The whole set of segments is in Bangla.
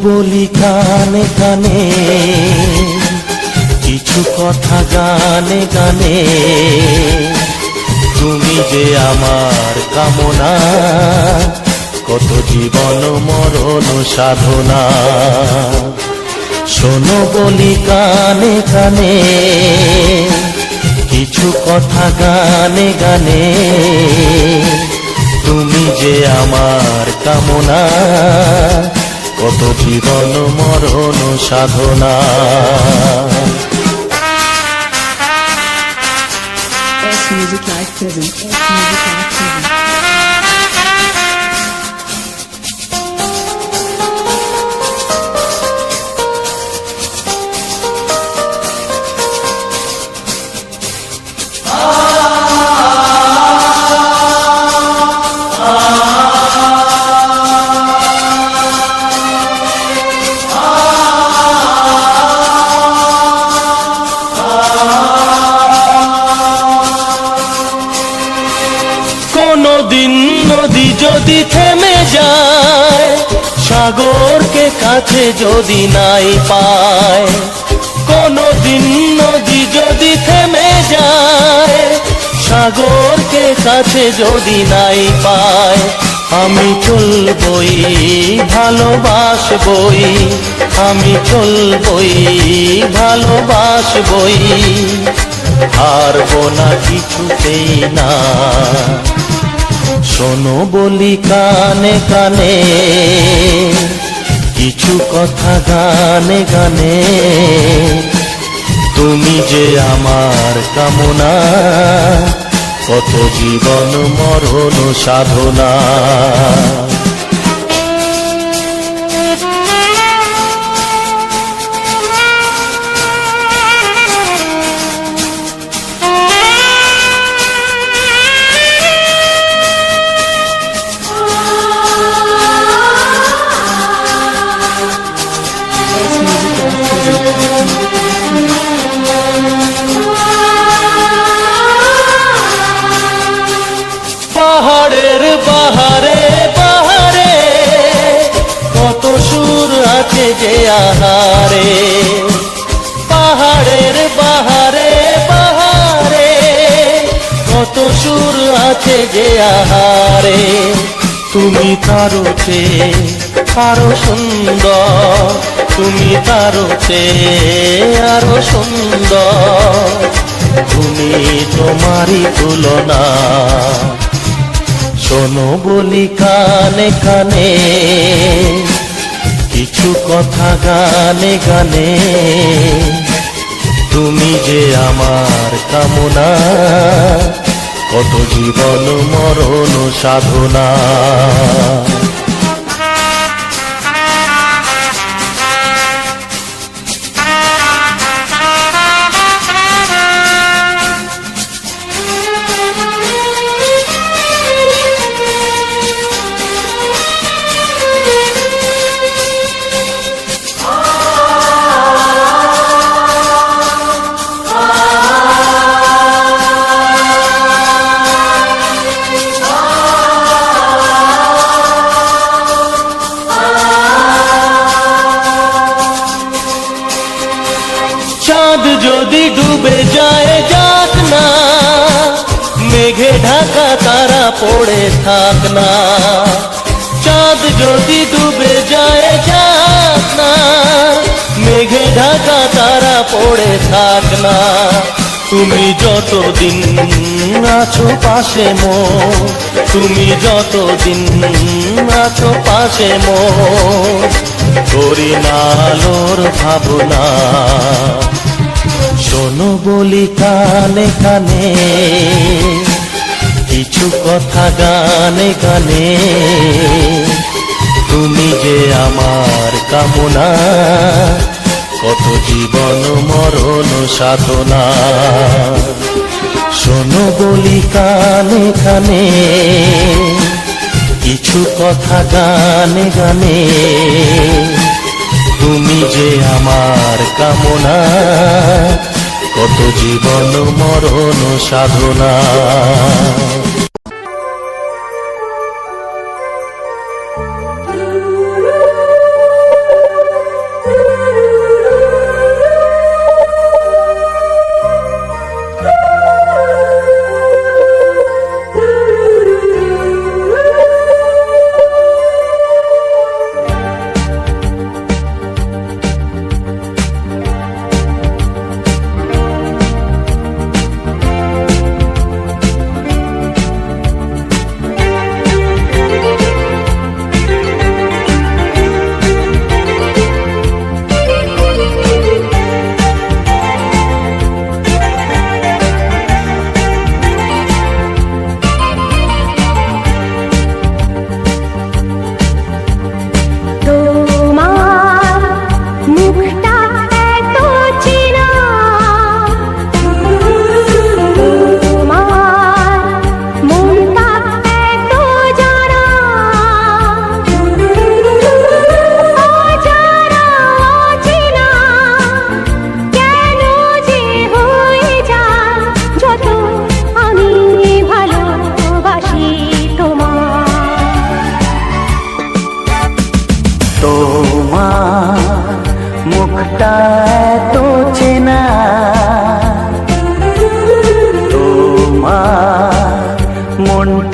বলি কানে কানে, কিছু কথা গানে গানে, তুমি যে আমার কামনা, কত জীবন মরণ সাধনা। শোনো বলি কানে কানে, কিছু কথা গানে গানে, তুমি যে আমার কামনা, কত জীবন মরণ সাধনা। Music Live present. Music Live present. কোনদিন নদী যদি থেমে যায়, সাগরকে কাছে যদি নাই পায়, কোনদিন নদী যদি থেমে যায়, সাগরকে কাছে যদি নাই পায়, আমি চলবই ভালোবাসবই, আমি চলবই ভালোবাসবই, হারবো না কিছুতেই না। শোনো বলি কানে কানে, কিছু কথা গানে গানে, তুমি যে আমার কামনা, কত জীবন মরণ সাধনা। পাহাড়ের বাহারে বাহারে, কত সুর আছে যে আহারে, পাহাড়ের বাহারে বাহারে, কত সুর আছে যে আহারে, তুমি তারও চেয়ে আরো সুন্দর, তুমি তারও চেয়ে আরো সুন্দর, তুমি তোমারই তুলনা। শোনো বলি কানে কানে, কিছু কথা গানে গানে, তুমি যে আমার কামনা, কত জীবন মরণ সাধনা। চাঁদ যদি ডুবে যায় যাক না, মেঘে ঢাকা তারা পড়ে থাক না, চাঁদ যদি ডুবে যায় যাক না, মেঘে ঢাকা তারা পড়ে থাক না, তুমি যতদিন আছো পাশে মোর, তুমি যতদিন আছো পাশে মোর, করি না আলোর ভাবনা। শোনো বলি কানে কানে, কিছু কথা গানে গানে, তুমি যে আমার কামনা, কত জীবন মরণ সাধনা। শোনো বলি কানে কানে, কিছু কথা গানে গানে, তুমি যে আমার কামনা, কত জীবন মরণ সাধনা।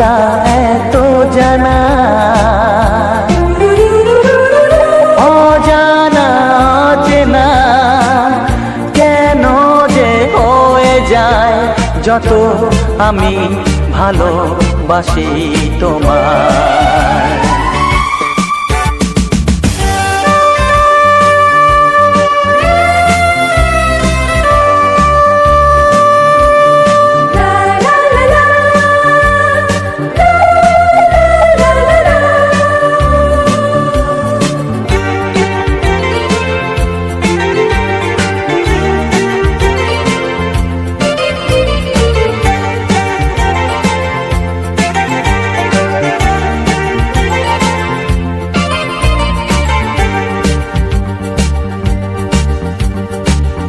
মনটা এত জানা, অজানা চেনা কেন যে হয়ে যায় যত আমি ভালোবাসি তোমায়।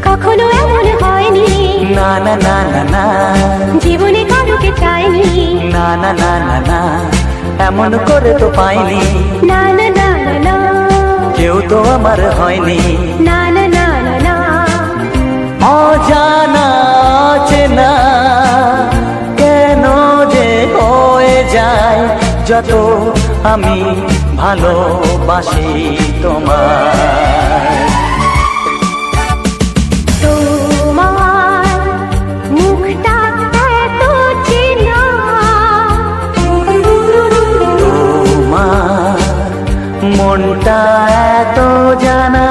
কখনো এমন হয়নি, না না না না না, জীবনে কারোকে চাইনি, না না না না না, এমন করে তো পাইনি, না না না না না, কেউ তো আমার হয়নি, না না না না না, অজানা চেনা কেন যে হয়ে যায় যত আমি ভালোবাসি তোমায়। তোমার মুখটা এত চেনা, তোমার মনটা এত জানা,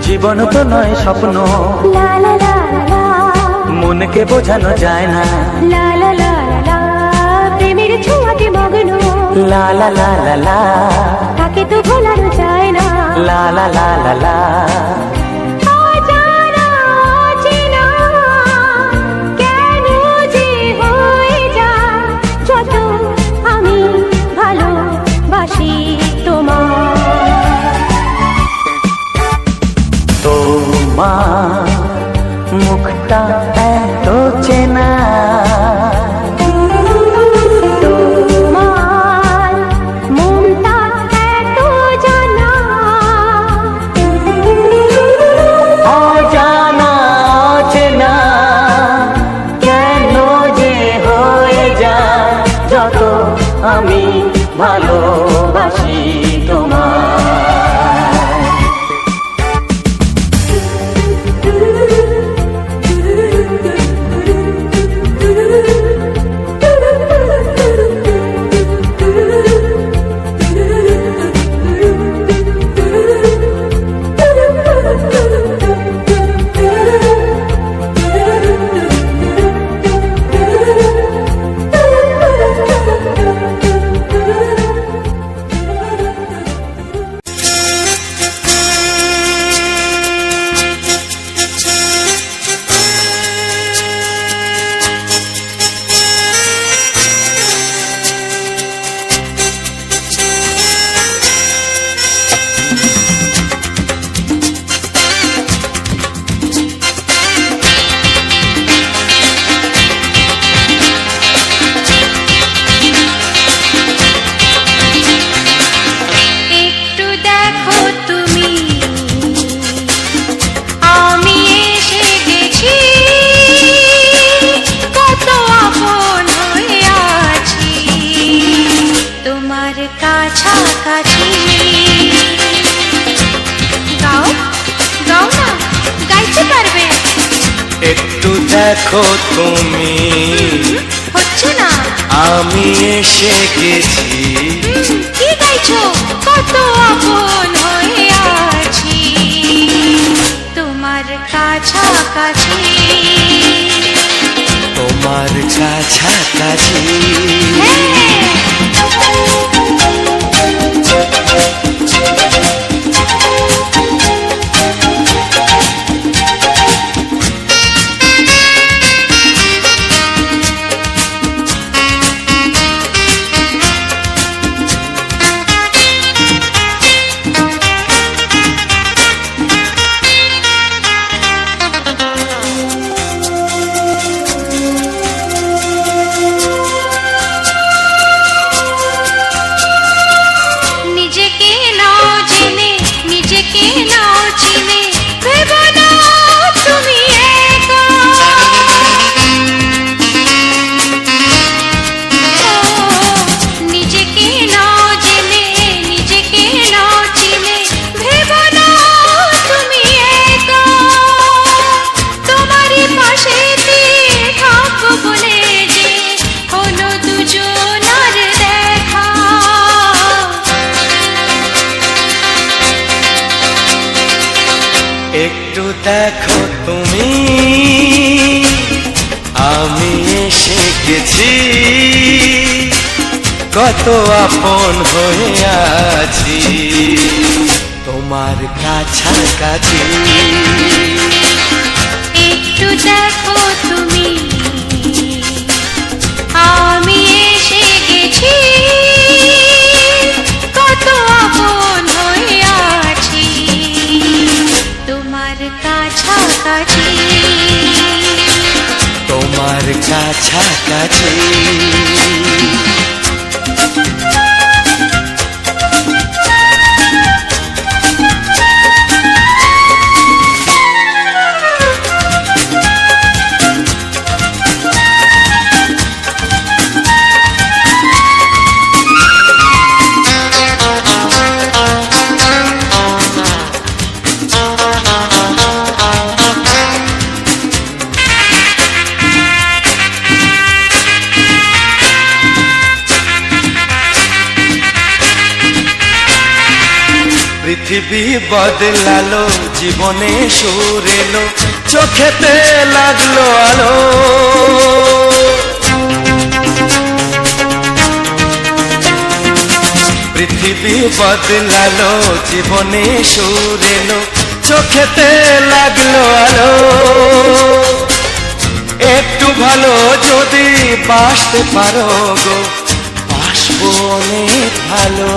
জীবন তো নয় স্বপ্ন, লা লা লা লা, মনকে বোঝানো যায় না, লা লা লা লা, প্রেমের ছোঁয়াতে মগ্ন, লা লা লা লা লা, তাকে তো ভোলানো যায় না, লা লা লা লা লা, অজানা চেনা কেন যে হয়ে যায় যত আমি ভালোবাসি তোমায়। তোমার মুখটা এত চেনা, তোমার মনটা এত জানা, অজানা চেনা কেন যে হয়ে যায় যত আমি ভালোবাসি তোমায়। একটু দেখো তুমি, হচ্ছে না। আমি এসে গেছি। কি গাইছো? কত আপন হয়ে আছি তোমার কাছে। একটু দেখো তুমি, আমি এসে গেছি, কত আপন হয়ে আছি তোমার কাছাকাছি। একটু দেখো তুমি, আমি এসে গেছি, কত আপন হয়ে আছি তোমার কাছাকাছি, তোমার কাছাকাছি। পৃথিবী বদলালো, জীবনে সুর এলো, চোখেতে লাগলো আলো। পৃথিবী বদলালো, জীবনে সুর এলো, চোখেতে লাগলো আলো। একটু ভালো যদি বাসতে পারো গো, বাসবো অনেক ভালো।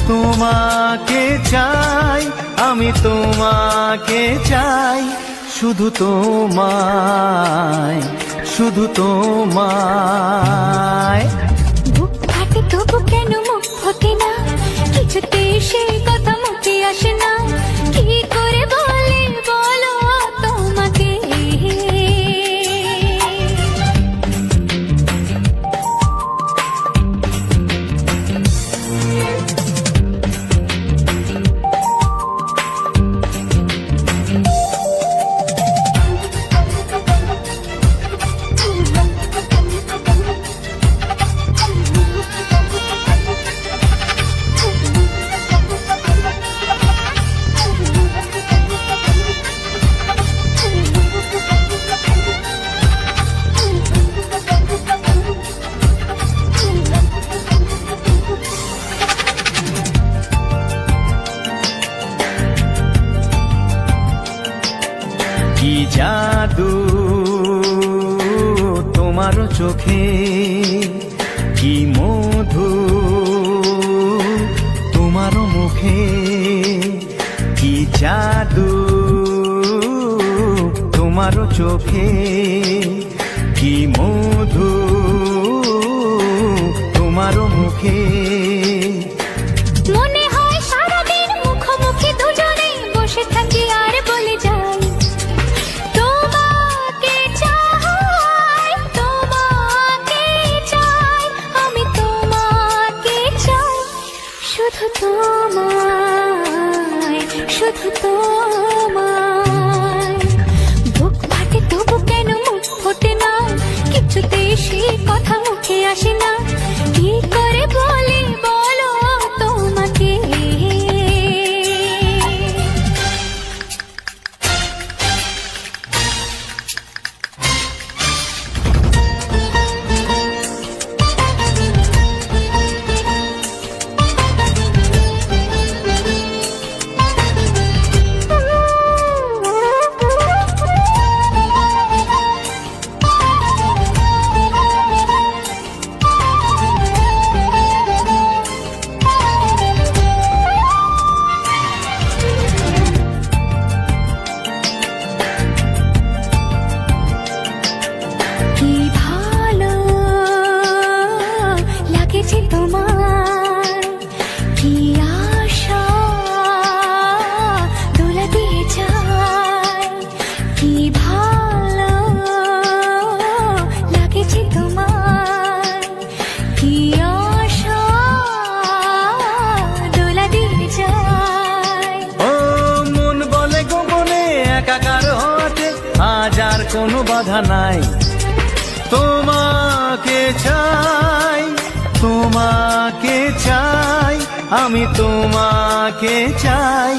তোমাকে চাই, আমি তোমাকে চাই, শুধু তোমায়, শুধু তোমায়। বুক ফাটে তবু কেন মুখ ফোটে না, কিছুতে সেই কথা মুখে আসে না, কি করে বলে বলো তোমাকে। কি জাদু তোমার চোখে, কি মধু তোমার মুখে, কি জাদু তোমার চোখে, কি মধু তোমার মুখে। মনে হয় সারাদিন মুখোমুখি দুজনে বসে থাকি আর বলে যাই, তোমাকে চাই, তোমাকে চাই, আমি তোমাকে চাই, শুধু তোমায়, শুধু তোমায়। বুক ফাটে একাকার হতে আজ আর কোনো বাধা নাই। তোমাকে চাই, তোমাকে চাই, আমি তোমাকে চাই,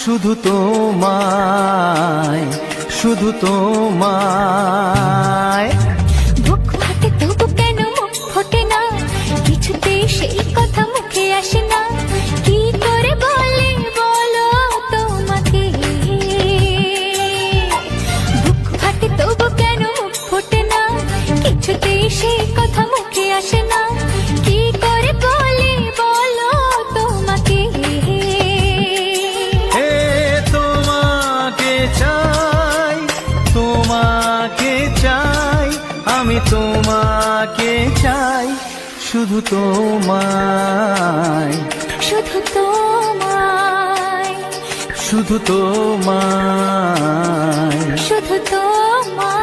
শুধু তোমায়, শুধু তোমায়। বুক ফাটে তবু কেন মুখ ফোটে না, কিছুতেই সেই কথা মুখে আসে না, কি করে বলে বলো তোমাকে। বুক ফাটে তবু কেন মুখ ফোটে না, কিছুতেই সেই কথা মুখে আসে না, কি করে বলে বলো তোমাকে। হে তোমাকে চাই, তোমাকে চাই, আমি তোমাকে চাই, শুধু তোমায়, শুধু তোমায়, শুধু তোমায়। শুধু তোমায়।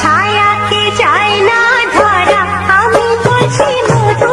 ছায়াকে চাই না ধরা, আমি বলছি মধু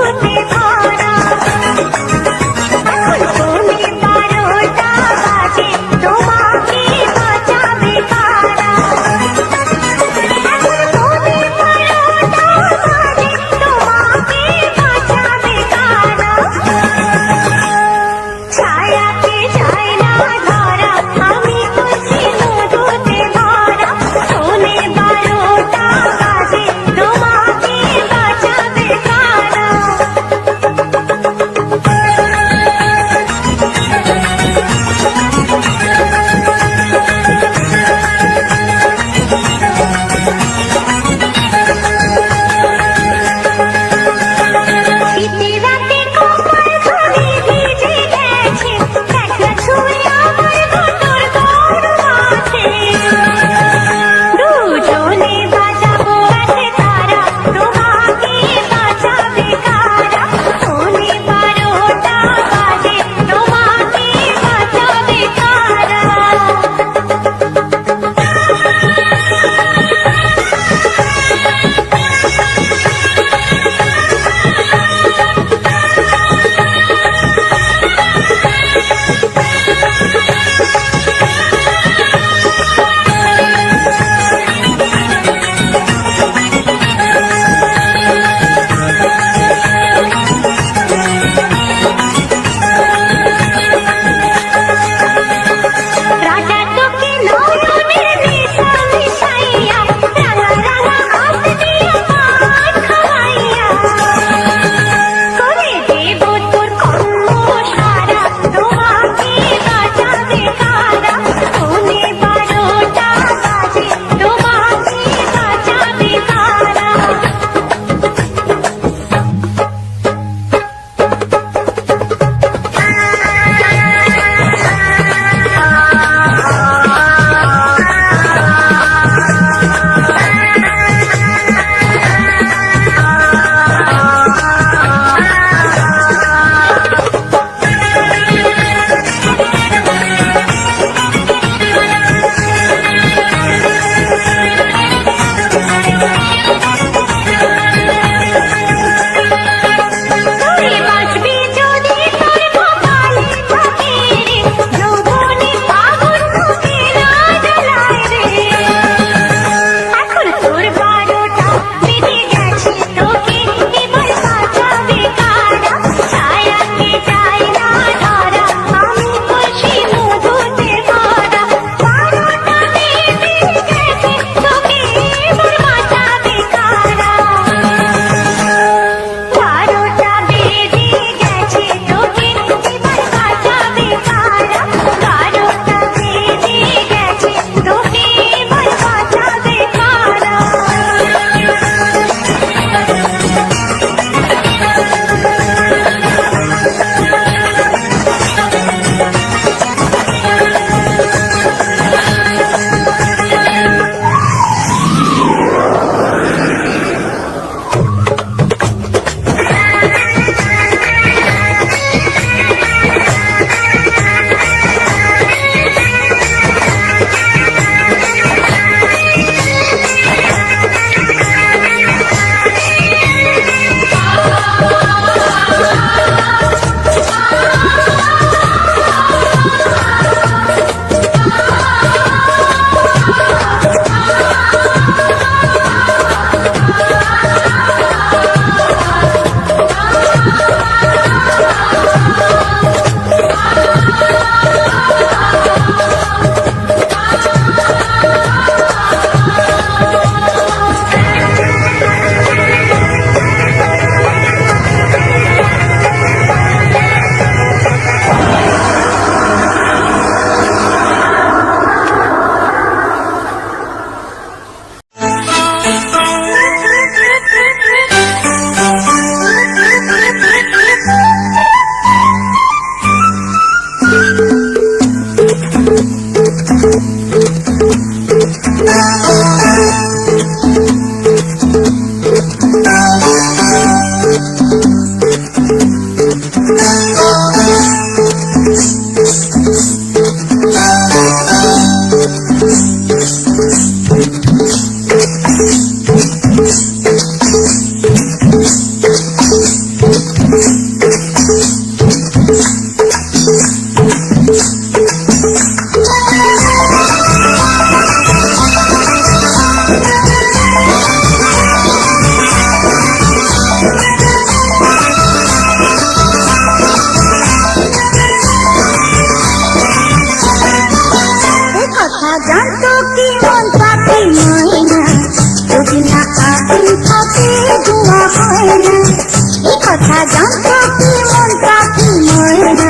জানতো কি মনটা কি ময়না,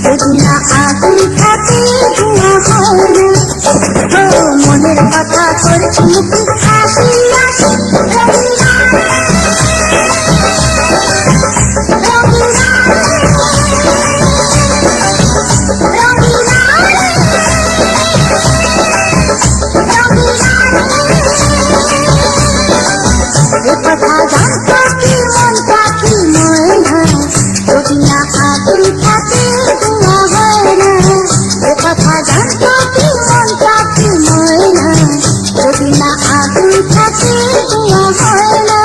যদি না আগুন থাকে ধোঁয়া হয় না। ও মনের কথা করছি মুখে হাসি হাসি, রঙিনা কথা জানতো কি মনটা কি ময়না, যদি না আগুন থাকে ধোঁয়া হয় না। এ কথা জানতো কি মনটা কি ময়না, যদি না আগুন থাকে ধোঁয়া হয় না।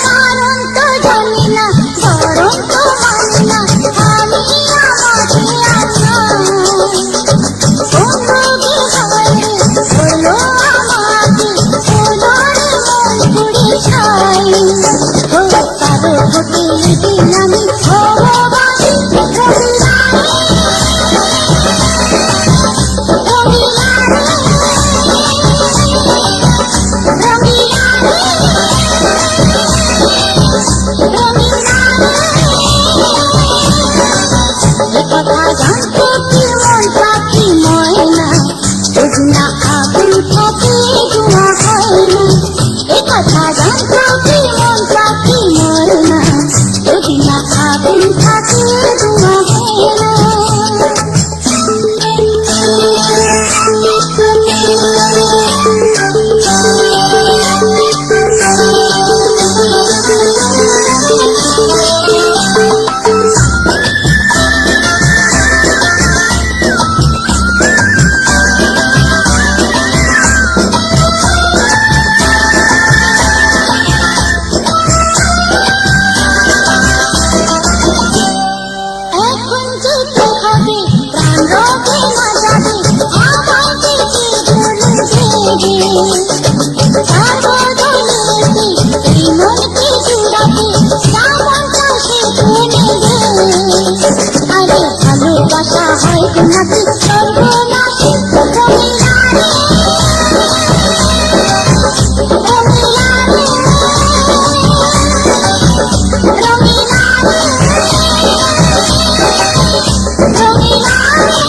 কারণ তো জানি না, বরং তো মানি না, আমি আমাকে বন্ধুকে ঘরে হলো আমাকে, ওদরে মন পুড়ে ছাই। ও কারো হতে দিন আমি ভগবানী, রঙিনা কথা জানতো কি মনটা কি ময়না, যদি না আগুন থাকে ধোঁয়া হয় না। এ কথা জানতো কি মনটা কি ময়না, যদি না আগুন থাকে ধোঁয়া হয় না। এখন যেতে হবে, প্রাণ রবে না যাবে, আমার দিকে ধরুন দেবে। তার বদলেতে এই মনকে জুড়াবে, যেমনটা সে শুনে গে। আরে ভালোবাসা হয় নাকি সর্বনাশী, রঙিনা রে, রঙিনা রে, রঙিনা রে,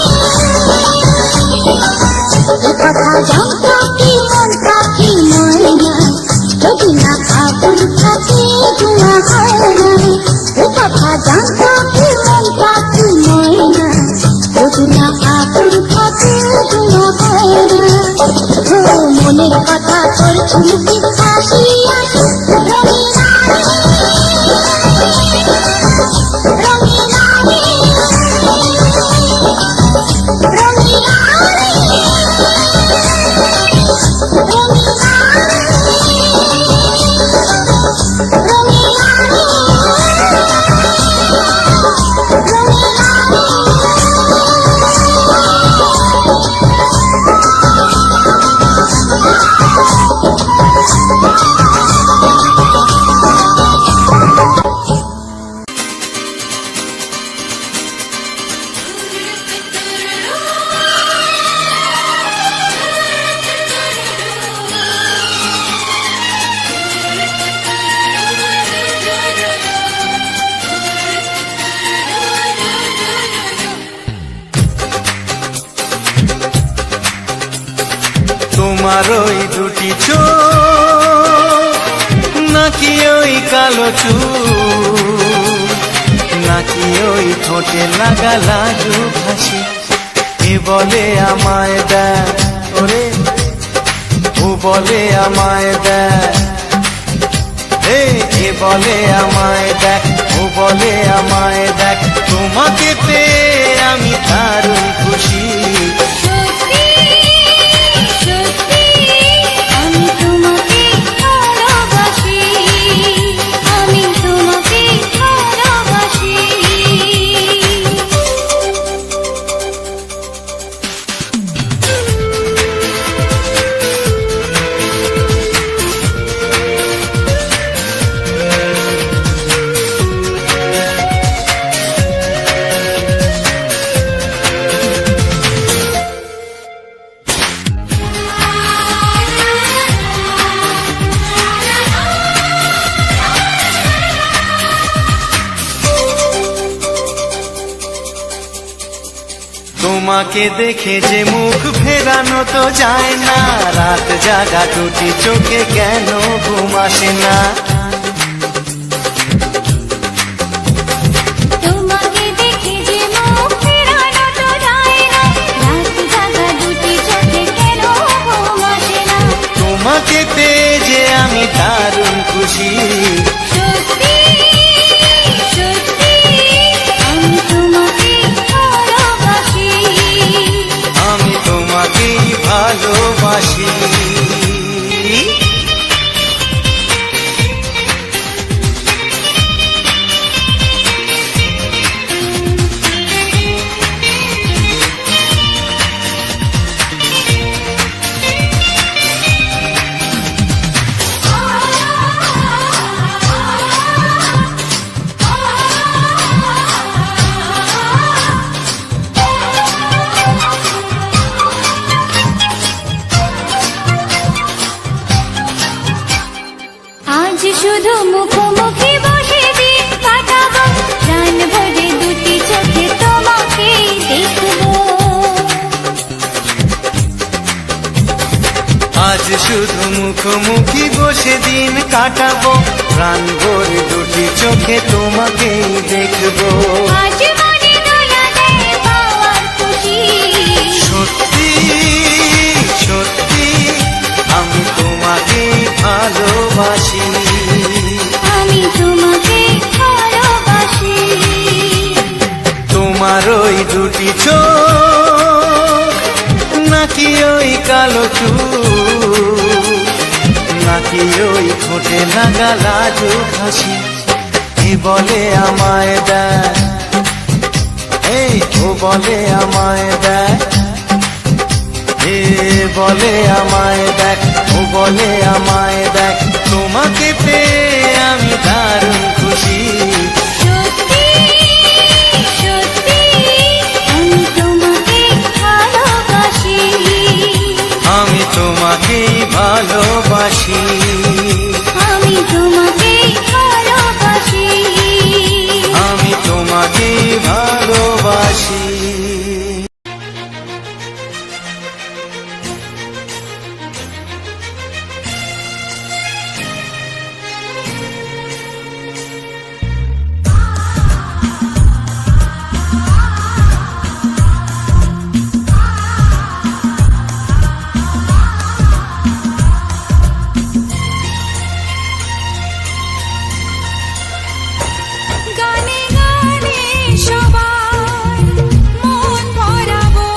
এ কথা জানতো কি মনটা কি ময়না, যদি না আগুন থাকে ধোঁয়া হয় না। এ কথা জানতো কি মনটা কি ময়না, যদি না আগুন থাকে ধোঁয়া হয় না। ও মনের কথা করছি মুখে হাসি হাসি, রঙিনা রে, রঙিনা রে, রঙিনা রে, রঙিনা তোমার ওই দুটি চোখ, নাকি ওই কালো চুল, নাকি ওই ঠোঁটে লাগা লাজুক হাসি, এ বলে আমায় দেখ ওরে, ও বলে আমায় দেখ, এ বলে আমায় দেখ, ও বলে আমায় দেখ, তোমাকে পেয়ে আমি দারুণ খুশি। সত্যি সত্যি আমি তোমাকে ভালোবাসি, আমি তোমাকে ভালোবাসি। তোমাকে দেখে যে মুখ ফেরানো তো যায় না, রাত জাগা দুটি চোখে কেন ঘুম আসে না। তোমাকে দেখে যে মুখ ফেরানো তো যায় না, রাত জাগা দুটি চোখে কেন ঘুম আসে না। তোমাকে পেয়ে যে আমি দারুণ খুশি, সত্যি সত্যি আমি তোমাকে ভালোবাসি, আমি তোমাকেই ভালোবাসি। আজ শুধু মুখোমুখি বসে দিন কাটাবো, প্রাণ ভরে দুটি চোখে তোমাকে দেখবো। আজ শুধু মুখোমুখি বসে দিন কাটাবো, প্রাণ ভরে দুটি চোখে তোমাকেই দেখবো। আজ মনে দোলা দেয় পাওয়ার খুশি, সত্যি সত্যি আমি তোমাকেই ভালোবাসি, আমি তোমাকে ভালোবাসি। তোমার ওই দুটি চোখ নাকি ওই কালো চুল, নাকি ওই ঠোঁটে লাগা লাজুক হাসি, এ বলে আমায় দেয়, এই ও বলে আমায় দেয়, এ বলে আমায় দেখ, ও বলে আমায় দেখ, তোমাকে পেয়ে আমি দারুণ খুশি। সত্যি সত্যি আমি তোমাকে ভালোবাসি, আমি তোমাকেই ভালোবাসি, আমি তোমাকে ভালোবাসি, আমি তোমাকেই ভালোবাসি। গানে গানে সবার মন ভরাবো,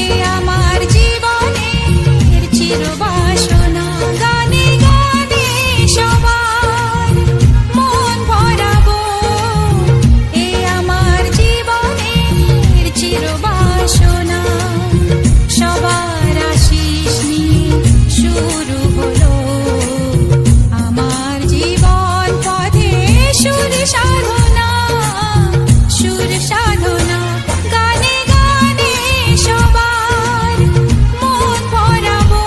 এ আমার জীবনের চিরবাসনা। গানে গানে সবার মন ভরাবো, এ আমার জীবনের চিরবাসনা। সবার আশিস নিয়ে শুরু হলো আমার জীবন পথে সুর সাধনা, সুর সাধনা। গানে গানে সবার মন ভরাবো,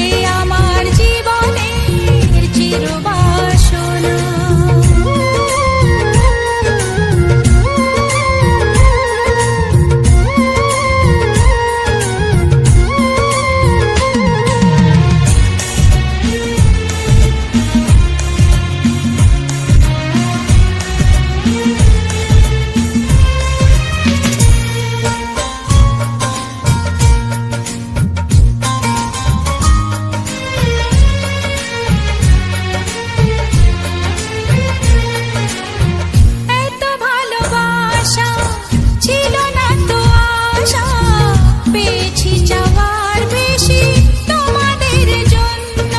এ আমার জীবনের চিরবাসনা। এত ভালোবাসা ছিল না তো আশা, পেয়েছি যাওয়ার বেশি তোমাদের জন্য।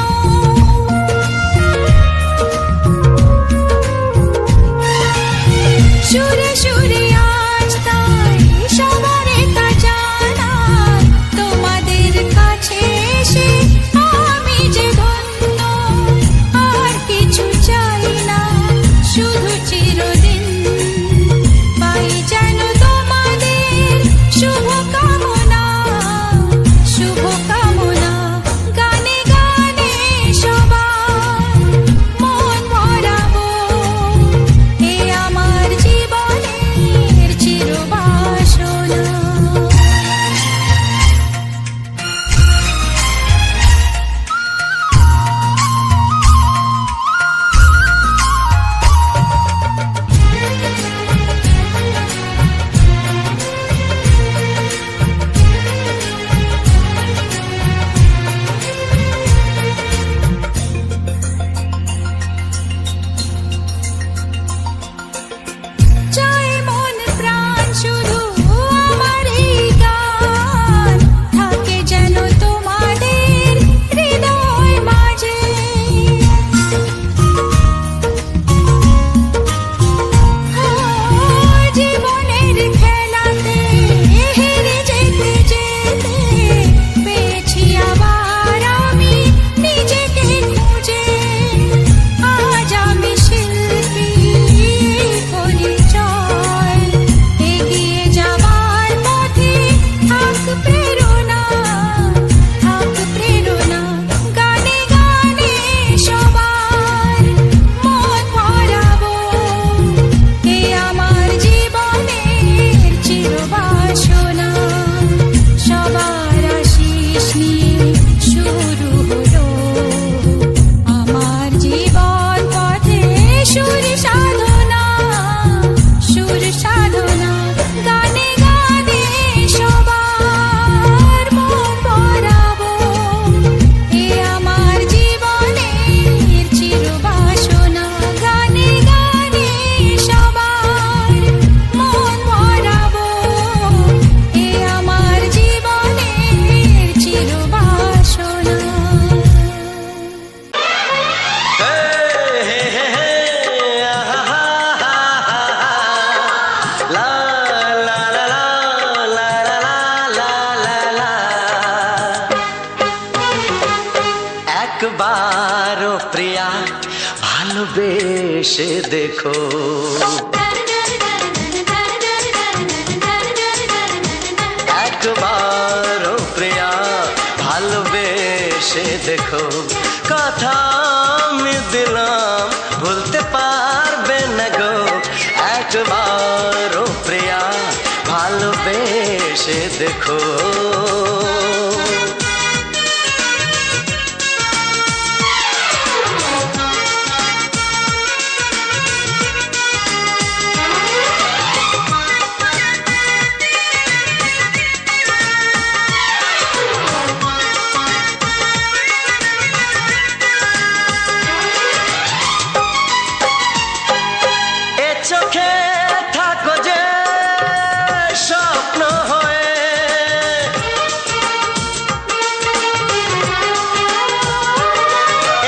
সুরে সুরে আজ তাই সবার তা জানাই, তোমাদের কাছে এসে আমি যে ধন্য। আর কিছু চাই না, শুধু চিরদিন পাই যেন তোমাদের শুভ কামনা, শুভ কামনা। গানে গানে সবার মন ভরাবো, এ আমার জীবনের ভালোবেসে দেখো। একবার ও প্রিয়া ভালোবেসে দেখো, কথা আমি দিলাম ভুলতে পারবে না গো। একবার ও প্রিয়া ভালোবেসে দেখো। চোখে থাকো যে স্বপ্ন হয়ে,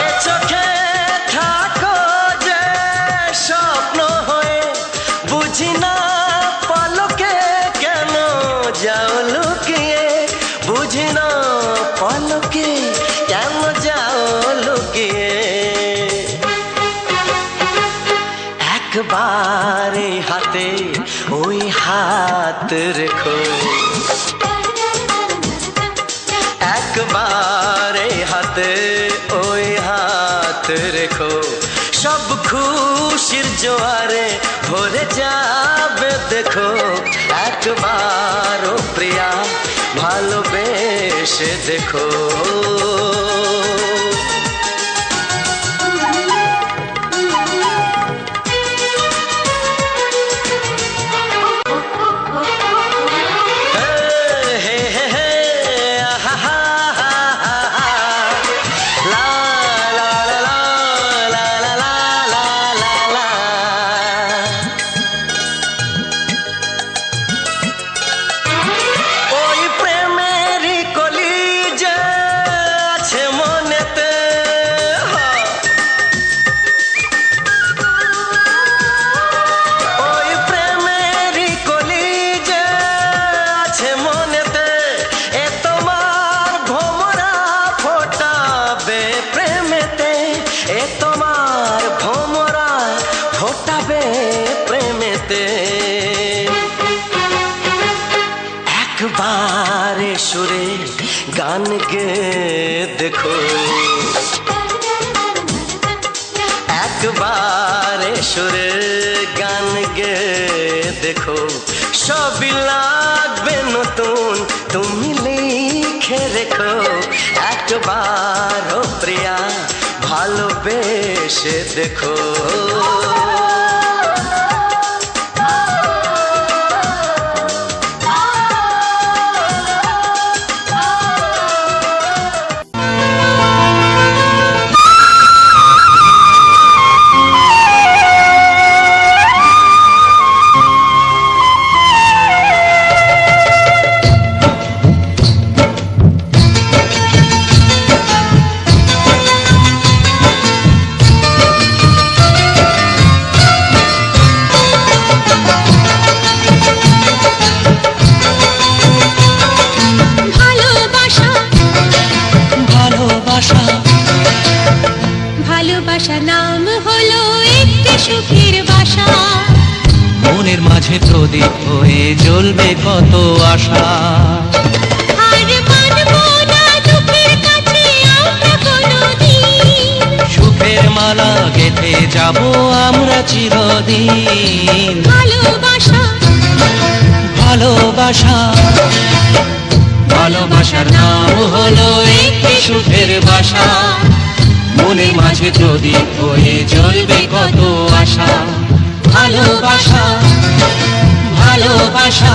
এ চোখে থাকো যে স্বপ্ন হয়ে, বুঝি না পলকে কেন যাও লুকিয়ে, বুঝি না পলকে কেন যাও লুকিয়ে। একবার এই হাতে ওই হাত রেখো, একবার এই হাতে ওই হাত রেখো, সব খুশির জোয়ারে ভরে যাবে দেখো। একবার ও প্রিয়া ভালোবেসে দেখো। প্রেমেতে একবার সুরে গান গে দেখো, একবার সুরে গান গে দেখো, সবই লাগবে নতুন তুমি লিখে রেখো। একবার ও প্রিয়া ভালোবেসে দেখো। ভালোবাসা নাম হলো একটি সুখের বাসা, মনের মাঝে প্রদীপ হয়ে জ্বলবে কত আশা। আর মানবো না দুঃখের কাছে আমরা কোনোদিন, সুখের মালা গেঁথে যাব আমরা চিরদিন। ভালোবাসা ভালোবাসা ভালোবাসার নাম হলো একটি সুখের বাসা, মনের মাঝে প্রদীপ হয়ে জ্বলবে কত আশা। ভালোবাসা ভালোবাসা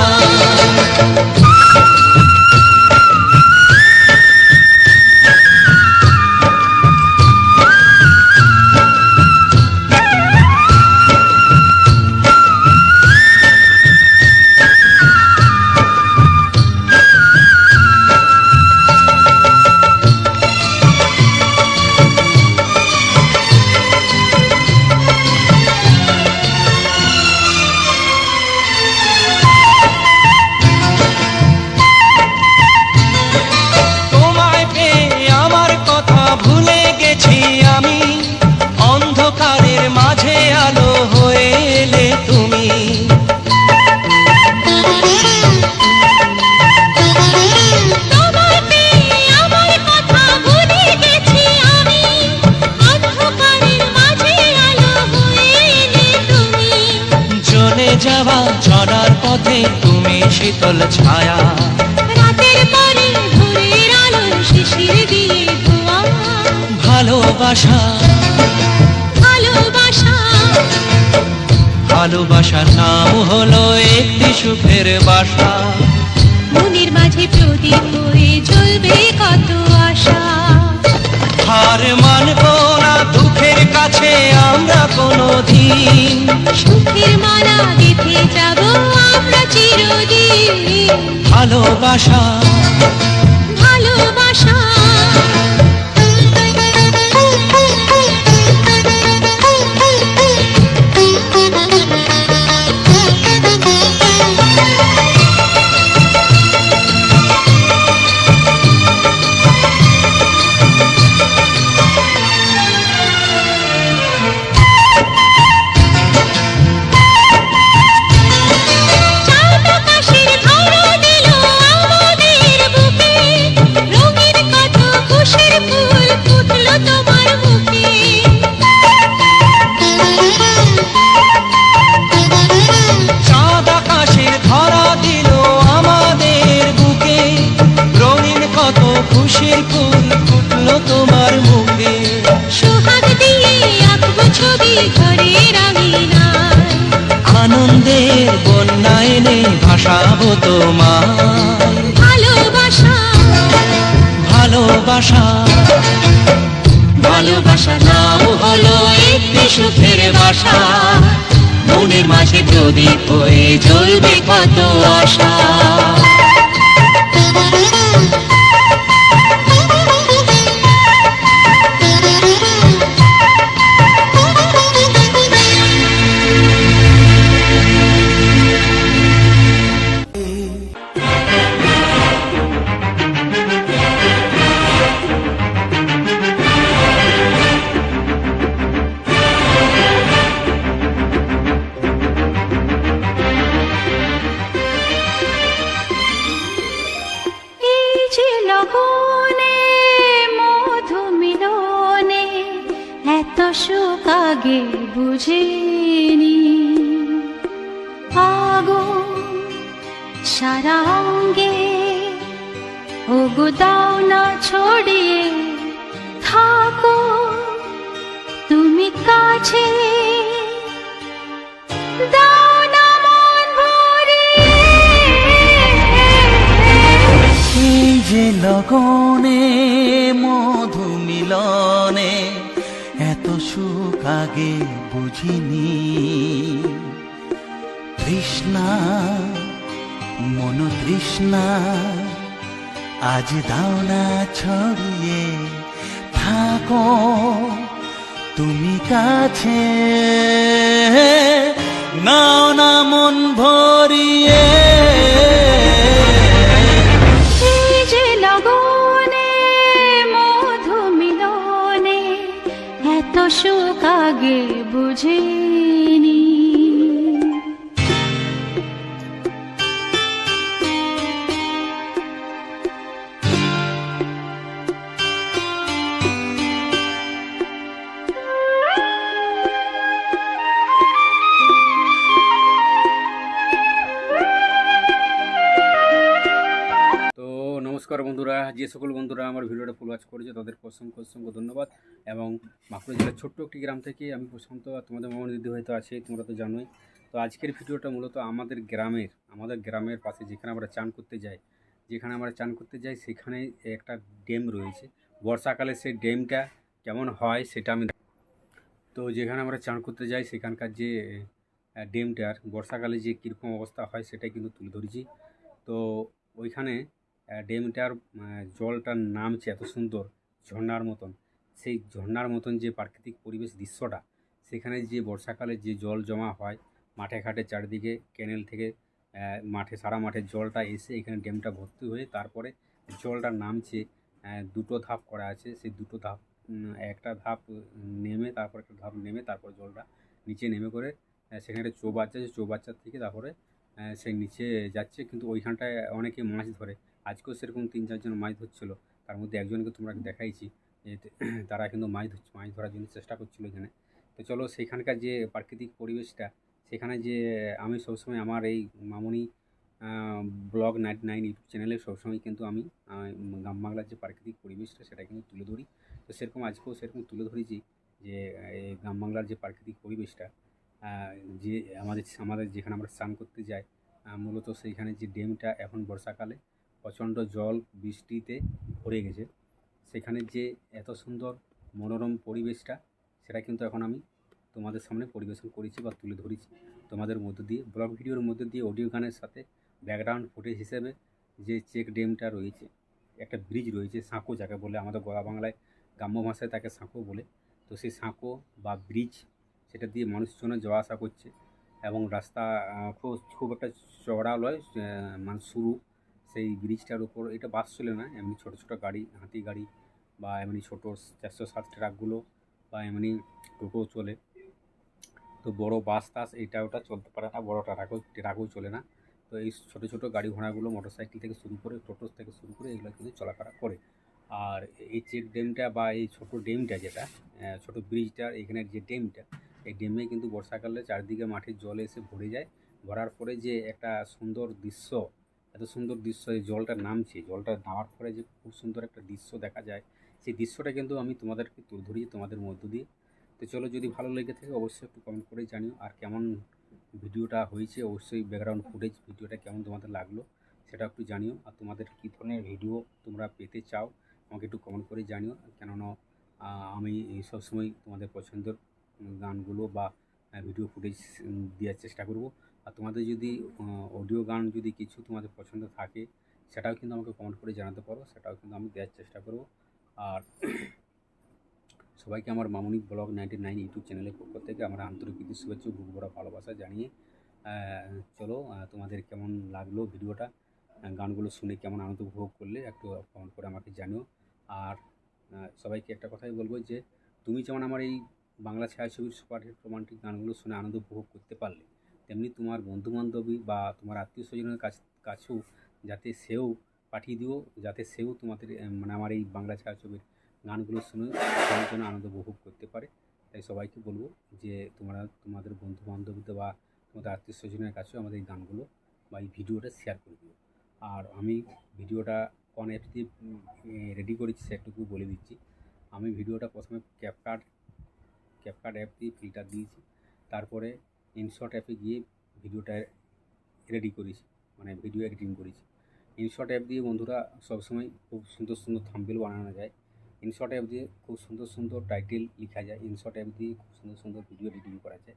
যাওয়া চলার পথে তুমি শীতল ছায়া, রাতের পরে ভোরের আলো শিশির দিয়ে ধোয়া, ভালোবাসা ভালোবাসা ভালোবাসার নাম হলো একটি সুখের বাসা, মনের মাঝে প্রদীপ হয়ে জ্বলবে কত আশা। হার মানবো না দুঃখের কাছে আমরা কোনোদিন, সুখের মালা গেঁথে যাব আমরা চিরদিন। ভালোবাসা ভালোবাসা চাঁদ আকাশের ধরা দিল আমাদের বুকে, রঙিন কত খুশির ফুল ফুটলো তোমার মুখে। চাঁদ আকাশের ধরা দিল আমাদের বুকে, রঙিন কত খুশির ফুল ফুটলো তোমার মুখে, সোহাগ দিয়ে আঁকবো ছবি ঘরের আঙিনায়, আনন্দের বন্যা এনে ভাসাবো তোমায়, ভালোবাসা ভালোবাসা ভালোবাসা নাম হলো একটি সুখের বাসা, মনের মাঝে প্রদীপ হয়ে জ্বলবে কত আশা। এই যে লগনে মধু মিলনে এত সুখ আগে বুঝিনি, আগুন সারা অঙ্গে ওগো দাও না ছড়িয়ে থাকো তুমি কাছে, দাও না মন ভরিয়ে। এই যে লগনে মধু মিলনে এত সুখ আগে বুঝিনি, তৃষ্ণা মন তৃষ্ণা আজ দাও না ছড়িয়ে থাকো তুমি কাছে, নাও না মন ভরিয়ে। এই যে লগনে মধু মিলনে এত সুখ আগে বুঝিনি। তো নমস্কার বন্ধুরা, যে সকল বন্ধুরা আমার ভিডিওটা ফুল ওয়াচ করেছে তাদেরকে অসংখ্য অসংখ্য ধন্যবাদ। এবং বাঁকুড়া জেলার ছোট্ট একটি গ্রাম থেকে আমি প্রশান্ত, আর তোমাদের মামা দিদি হয়তো আছে, তোমরা তো জানোই। তো আজকের ভিডিওটা মূলত আমাদের গ্রামের পাশে যেখানে আমরা চান করতে যাই, সেখানে একটা ড্যাম রয়েছে। বর্ষাকালে সেই ড্যামটা কেমন হয় সেটা আমি, তো যেখানে আমরা চান করতে যাই সেখানকার যে ড্যামটার বর্ষাকালে যে কীরকম অবস্থা হয় সেটাই কিন্তু তুলে ধরেছি। তো ওইখানে ড্যামটার জলটা নামছে এত সুন্দর ঝর্ণার মতন, সেই ঝর্ণার মতন যে প্রাকৃতিক পরিবেশ দৃশ্যটা, সেখানে যে বর্ষাকালে যে জল জমা হয় মাঠে ঘাটে চারিদিকে, ক্যানেল থেকে মাঠে সারা মাঠের জলটা এসে এখানে ড্যামটা ভর্তি হয়ে তারপরে জলটা নামছে। দুটো ধাপ করা আছে, সেই দুটো ধাপ, একটা ধাপ নেমে তারপর একটা ধাপ নেমে তারপর জলটা নিচে নেমে করে সেখানে চৌবাচ্চা আছে, চৌবাচ্চার থেকে তারপরে সেই নিচে যাচ্ছে। কিন্তু ওইখানটায় অনেকে মাছ ধরে, আজকেও সেরকম 3-4 জন মাছ ধরছিল, তার মধ্যে একজনকে তোমরা দেখাইছি, তারা কিন্তু মাছ ধরার জন্য চেষ্টা করছিল এখানে। তো চলো সেইখানকার যে প্রাকৃতিক পরিবেশটা সেখানে যে আমি সবসময় আমার এই মামনি ব্লগ 99 ইউটিউব চ্যানেলে সবসময় কিন্তু আমি গ্রাম বাংলার যে প্রাকৃতিক পরিবেশটা সেটা কিন্তু তুলে ধরি। তো সেরকম আজকেও সেরকম তুলে ধরেছি যে এই গ্রাম বাংলার যে প্রাকৃতিক পরিবেশটা, যে আমাদের যেখানে আমরা স্নান করতে যাই, মূলত সেইখানে যে ড্যামটা এখন বর্ষাকালে প্রচণ্ড জল বৃষ্টিতে ভরে গেছে, সেখানে যে এত সুন্দর মনোরম পরিবেশটা সেটা কিন্তু এখন আমি তোমাদের সামনে পরিবেশন করেছি বা তুলে ধরেছি তোমাদের মধ্য দিয়ে, ব্লগ ভিডিওর মধ্য দিয়ে অডিও গানের সাথে ব্যাকগ্রাউন্ড ফুটেজ হিসেবে যে চেক ড্যামটা রয়েছে, একটা ব্রিজ রয়েছে, সাঁকো যাকে বলে, আমাদের গোয়া বাংলায় গ্রাম্য ভাষায় তাকে সাঁকো বলে। তো সেই সাঁকো বা ব্রিজ, সেটা দিয়ে মানুষজন যাওয়া আসা করছে এবং রাস্তা খুব একটা চওড়া নয়, মানে শুরু সেই ব্রিজটার উপর এটা বাস চলে না, এমনি ছোটো ছোটো গাড়ি, হাতি গাড়ি বা এমনি ছোটো 407 ট্রাকগুলো বা এমনি টোটো চলে। তো বড় বাস টাস এইটা ওটা চলতে পারে না, বড় ট্রাকও চলে না। তো এই ছোটো ছোটো গাড়ি ঘোড়াগুলো মোটরসাইকেল থেকে শুরু করে, টোটো থেকে শুরু করে এগুলো কিন্তু চলাফেরা করে। আর এই চেক ড্যামটা বা এই ছোটো ড্যামটা যেটা, ছোটো ব্রিজটার এখানের যে ড্যামটা, এই ড্যামে কিন্তু বর্ষাকালে চারদিকে মাটির জল এসে ভরে যায়। ভরার পরে যে একটা সুন্দর দৃশ্য, এত সুন্দর দৃশ্য, এই জলটা নামছে, জলটা নামার পরে যে খুব সুন্দর একটা দৃশ্য দেখা যায়, সেই দৃশ্যটা কিন্তু আমি তোমাদেরকে তুলে ধরি তোমাদের মধ্য দিয়ে। তো চলো, যদি ভালো লেগে থাকে অবশ্যই একটু কমেন্ট করে জানিও, আর কেমন ভিডিওটা হয়েছে অবশ্যই ব্যাকগ্রাউন্ড ফুটেজ ভিডিওটা কেমন তোমাদের লাগলো সেটা একটু জানিও। আর তোমাদের কী ধরনের ভিডিও তোমরা পেতে চাও আমাকে একটু কমেন্ট করে জানিও, কেননা আমি সবসময় তোমাদের পছন্দের গানগুলো বা ভিডিও ফুটেজ দেওয়ার চেষ্টা করব। আর তোমাদের যদি অডিও গান যদি কিছু তোমাদের পছন্দ থাকে সেটাও কিন্তু আমাকে কমেন্ট করে জানাতে পারো, সেটাও কিন্তু আমি দেওয়ার চেষ্টা করব। আর সবাইকে আমার মামনি ব্লগ 99 ইউটিউব চ্যানেলের পক্ষ থেকে আমার আন্তরিক প্রীতি শুভেচ্ছা, বুক ভরা ভালোবাসা জানিয়ে চলো, তোমাদের কেমন লাগলো ভিডিওটা, গানগুলো শুনে কেমন আনন্দ উপভোগ করলে একটু কমেন্ট করে আমাকে জানিও। আর সবাইকে একটা কথাই বলবো যে তুমি যেমন আমার এই বাংলা ছায়াছবির সুপারহিট রোমান্টিক গানগুলো শুনে আনন্দ উপভোগ করতে পারলে, তেমনি তোমার বন্ধুবান্ধবী বা তোমার আত্মীয় স্বজনের কাছেও যাতে সেও পাঠিয়ে দিও, যাতে সেও তোমাদের মানে আমার এই বাংলা ছায়াছবির গানগুলো শুনে সবার জন্য আনন্দ উপভোগ করতে পারে। তাই সবাইকে বলবো যে তোমরা তোমাদের বন্ধু বান্ধবীতে বা তোমাদের আত্মীয় স্বজনের কাছেও আমাদের এই গানগুলো বা এই ভিডিওটা শেয়ার করে দিও। আর আমি ভিডিওটা কোন অ্যাপ দিয়ে রেডি করেছি সেটুকু বলে দিচ্ছি। আমি ভিডিওটা প্রথমে ক্যাপকাট অ্যাপ দিয়ে ফিল্টার দিয়েছি, তারপরে ইনশট অ্যাপে গিয়ে ভিডিওটা রেডি করেছি, মানে ভিডিও এডিটিং করেছি। ইনশট অ্যাপ দিয়ে বন্ধুরা সবসময় খুব সুন্দর সুন্দর থাম্বনেল বানানো যায়, ইনশট অ্যাপ দিয়ে খুব সুন্দর সুন্দর টাইটেল লেখা যায়, ইনশট অ্যাপ দিয়ে খুব সুন্দর সুন্দর ভিডিও এডিটিং করা যায়।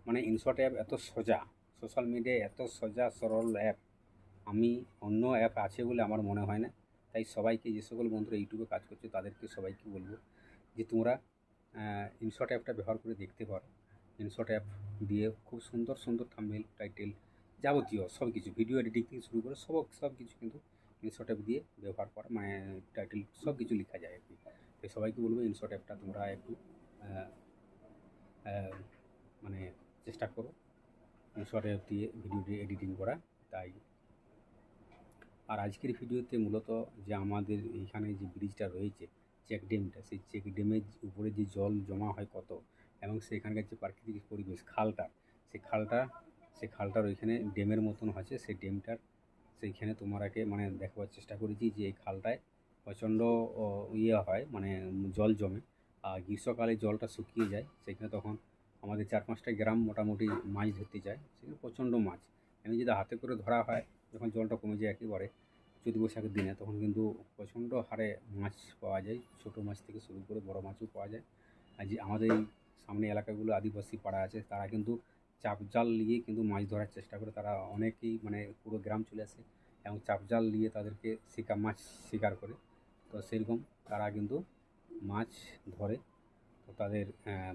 মানে ইনশট অ্যাপ এত সোজা, সোশ্যাল মিডিয়ায় এত সোজা সরল অ্যাপ আমি অন্য অ্যাপ আছে বলে আমার মনে হয় না। তাই সবাইকে, যে সকল বন্ধুরা ইউটিউবে কাজ করছে তাদেরকে সবাইকে বলবো যে তোমরা ইনশট অ্যাপটা ব্যবহার করে দেখতে পারো। ইনশট অ্যাপ দিয়ে খুব সুন্দর সুন্দর থাম্বনেল, টাইটেল, যাবতীয় সব কিছু, ভিডিও এডিটিং থেকে শুরু করে সব কিছু কিন্তু ইনশট অ্যাপ দিয়ে ব্যবহার করা, মানে টাইটেল সব কিছু লেখা যায় আর কি। তাই সবাইকে বলবো ইনশট অ্যাপটা তোমরা একটু মানে চেষ্টা করো ইনশট অ্যাপ দিয়ে ভিডিও এডিটিং করা। তাই আর আজকের ভিডিওতে মূলত যে আমাদের এইখানে যে ব্রিজটা রয়েছে, চেক ড্যামটা, সেই চেক ড্যামের উপরে যে জল জমা হয় কত, এবং সেখানকার যে প্রাকৃতিক পরিবেশ, সেই খালটার ওইখানে ড্যামের মতন হচ্ছে, সেই ড্যামটার সেইখানে তোমারাকে মানে দেখাবার চেষ্টা করেছি যে এই খালটায় প্রচণ্ড হয়, মানে জল জমে, আর গ্রীষ্মকালে জলটা শুকিয়ে যায়, সেখানে তখন আমাদের 4-5টা গ্রাম মোটামুটি মাছ ধরতে যায়, সেখানে প্রচণ্ড মাছ। এমনি যদি হাতে করে ধরা হয়, যখন জলটা কমে যায় একেবারে চৈত বৈশাখের দিনে, তখন কিন্তু প্রচণ্ড হারে মাছ পাওয়া যায়, ছোটো মাছ থেকে শুরু করে বড় মাছও পাওয়া যায়। আর যে আমাদের এই সামনে এলাকাগুলো আদিবাসী পাড়া আছে, তারা কিন্তু চাপ জাল নিয়ে কিন্তু মাছ ধরার চেষ্টা করে, তারা অনেকেই মানে পুরো গ্রাম চলে আসে এবং চাপ জাল নিয়ে তাদেরকে মাছ শিকার করে। তো সেরকম তারা কিন্তু মাছ ধরে, তো তাদের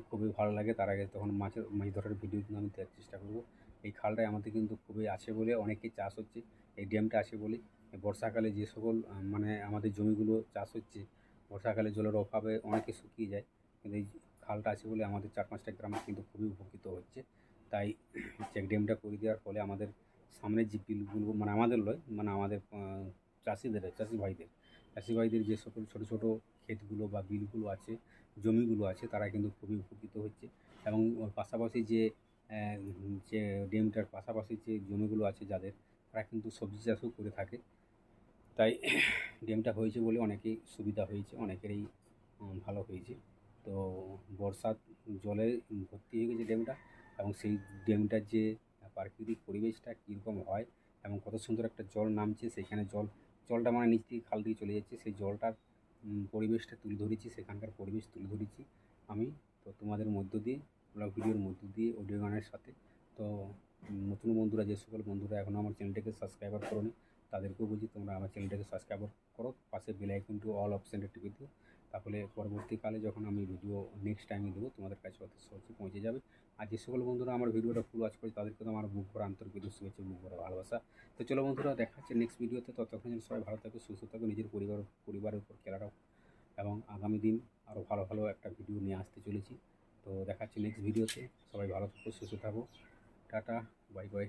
খুবই ভালো লাগে, তারা তখন মাছ ধরার ভিডিও কিন্তু আমি দেওয়ার চেষ্টা করব। এই খালটায় আমাদের কিন্তু খুবই আছে বলে অনেকেই চাষ হচ্ছে, এই ড্যামটা আছে বলে বর্ষাকালে যে সকল মানে আমাদের জমিগুলো চাষ হচ্ছে, বর্ষাকালে জলের অভাবে অনেকে শুকিয়ে যায়, কিন্তু এই খালটা আছে বলে আমাদের 4-5টা গ্রাম কিন্তু খুবই উপকৃত হচ্ছে। তাই চেক ড্যামটা করে দেওয়ার ফলে আমাদের সামনের যে বিলগুলো, মানে আমাদের নয়, মানে আমাদের চাষি ভাইদের যে সকল ছোটো ছোটো ক্ষেতগুলো বা বিলগুলো আছে, জমিগুলো আছে, তারা কিন্তু খুবই উপকৃত হচ্ছে। এবং পাশাপাশি যে যে ড্যামটার পাশাপাশি যে জমিগুলো আছে যাদের, তারা কিন্তু সবজি চাষও করে থাকে। তাই ড্যামটা হয়েছে বলে অনেকেই সুবিধা হয়েছে, অনেকেরই ভালো হয়েছে। তো বর্ষার জলে ভর্তি হয়ে গেছে ড্যামটা, এবং সেই ড্যামটার যে প্রাকৃতিক পরিবেশটা কীরকম হয় এবং কত সুন্দর একটা জল নামছে, সেখানে জলটা মানে নিচ থেকে খাল দিয়ে চলে যাচ্ছে, সেই জলটার পরিবেশটা তুলে ধরেছি, সেখানকার পরিবেশ তুলে ধরেছি আমি। তো তোমাদের মধ্য দিয়ে, ব্লগ ভিডিওর মধ্য দিয়ে, অডিও গানের সাথে। তো নতুন বন্ধুরা, যে সকল বন্ধুরা এখনও আমার চ্যানেলটাকে সাবস্ক্রাইবার করোনি, তাদেরকেও বলছি তোমরা আমার চ্যানেলটাকে সাবস্ক্রাইব করো, পাশে বেল আইকনটি অল অপশানটা টিপে দিও। তাহলে পরবর্তীকালে যখন আমি ভিডিও নেক্সট টাইমে দেবো, তোমাদের কাছে অত সহজে পৌঁছে যাবে। আর যে সকল বন্ধুরা আমার ভিডিওটা ফুল ওয়াচ করে, তাদেরকে তো আমার বুক ভরা আন্তরিক শুভেচ্ছা, বুক ভরা ভালোবাসা। তো চলো বন্ধুরা, দেখা হচ্ছে নেক্সট ভিডিওতে। ততক্ষণ যেন সবাই ভালো থাকো, সুস্থ থাকো, নিজের পরিবারের উপর খেয়াল রাখো, এবং আগামী দিন আরও ভালো ভালো একটা ভিডিও নিয়ে আসতে চলেছি। তো দেখা হচ্ছে নেক্সট ভিডিওতে। সবাই ভালো থাকো, সুস্থ থাকো, টাটা, বাই বাই।